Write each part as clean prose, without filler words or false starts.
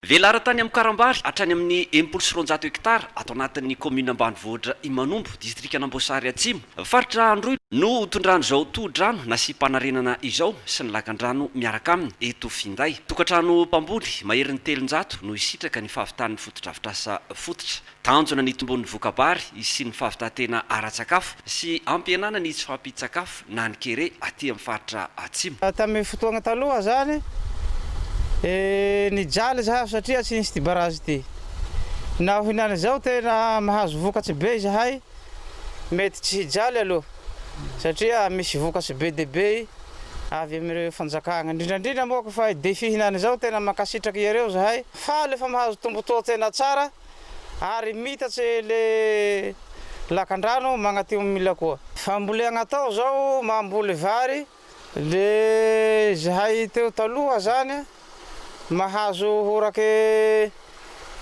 Velara tany amin'ny Karambary hatrany amin'ny 100 hektara ato anatin'ny commune ambanivohitra Imanombo district Anambosary Atsimo. Faritra Androy no tondrano izao todrano nasipanarenana izao sy ny lakan-drano miaraka aminy eto Finday. Tokantrano mpamboly maherin'ny 300 no isitraka ny fahavitan'ny fotodrafitrasa fototra. Tanjona ny tombon'ny vokabary sy ny fahavitan-tena ara-tsakafo sy ampihenana ny tsy fampitsakafo na ny kere aty amin'ny faritra Atsimo. Tamin'ny fotoana taloha zany nijaly zahay satria tsy nisy ty barazy ty. Na hinany zao tena mahazo vokatsy be zahay mety tsy hijaly aloha satria misy vokatsy be dehibe avy amin'ireo fanjakagna. Indrindrandrindra moa fa défi hinany zao tena makasitraky ireo zahay fa lefa mahazo tombontsoa tena tsara ary mitatsy le lakan-drano magnatio mila koa. Famboleagna atao zao mamboly vary le zahay teo taloha zany mahazo horaky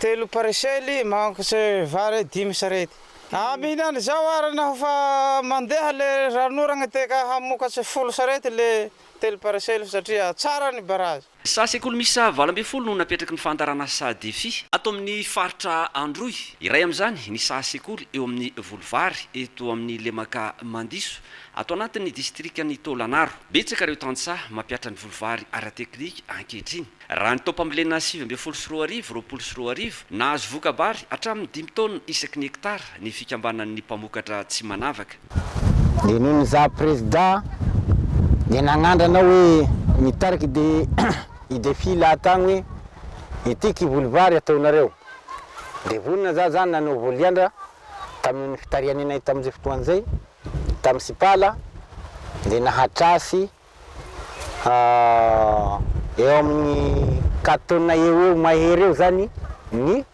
3 paresely magnakatse vary 10 sarety. Aminany zao ary naho fa mandeha le ranoragna teka hamokatse 10 sarety le 3 paresely satria tsara ny barazy. Sa sekoly misa 20 no napetraky ny fandarana sa défi ato amin'ny faritra Androy. Iray amin'izany ny sa sekoly eo amin'ny Volovary eto amin'ny Lemaka Mandiso ato anatin'ny distriktan'ny Tolanaro. Betsaka ireo tantsaha mampiatra ny Volovary ara-teknika ankehitriny. Raha ny taopambolena 7 nahazo vokabary hatramin'ny 5 taona isaky ny hektara ny fikambanan'ny mpamokatra tsy manavaka. De nono za président de nagnandrana hoe mitariky de i-défi lahatagny hoe itiky Volovary ataonareo. De vonona za zany nanao voliandra tamin'ny fitarianay tamin'izay fotoan'izay tamin'ny Sipala de nahatrasy eo amin'ny 4 taona eo mahery eo zany ny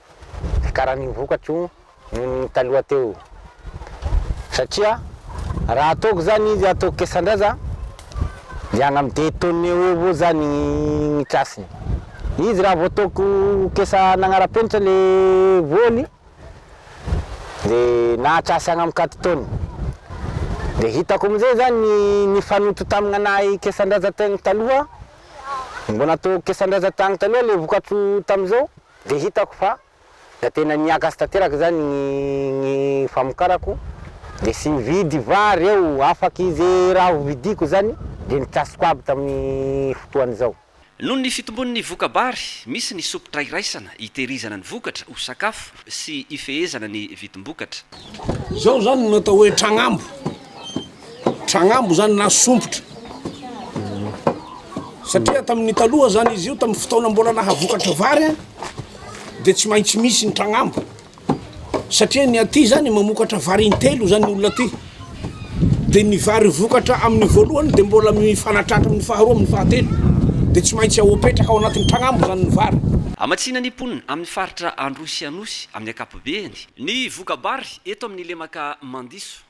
fikarany vokatro ny taloha teo satria raha ataoko zany izy ataoko kesan-draza de agny amin'ny 2 taona eo avao zany ny trasiny. Izy raha vao ataoko kesa nagnara-penitra le voly de nahatrasy agny amin'ny 4 taona. De hitako amizay zany ny fanoto tamin'anahy kesan-draza tegna taloha mbo natao kesan-draza tagny taloha le vokatro tamizao de hitako fa da tena niakasy tanteraky zany ny famokarako de sy mividy vary eo afaky izy raha vidiko zany de nitrasiko aby tamin'ny fotoan'izao. Noho ny fitombon'ny vokabary misy ny sopotra iraisana hitehirizana ny vokatra ho sakafo sy ifehezana ny vidim-bokatra. Zao zany natao hoe tragnambo zany na sompotra satria tamin'ny taloha zany izy io tamin'ny fotoana mbola nahavokatra vary de tsy maintsy misy ny tragnambo satria ny aty zany mamokatra vary intelo zany olona aty de ny vary vokatra amin'ny voalohany de mbola mifanatratra amin'ny faharoa amin'ny fahatelo de tsy maintsy apetraka ao anatin'ny tragnambo zany ny vary. Amatsina ny ponina amin'ny faritra Androy sy Anosy amin'ny ankapobeny ny vokabary eto amin'ny Lemaka Mandiso.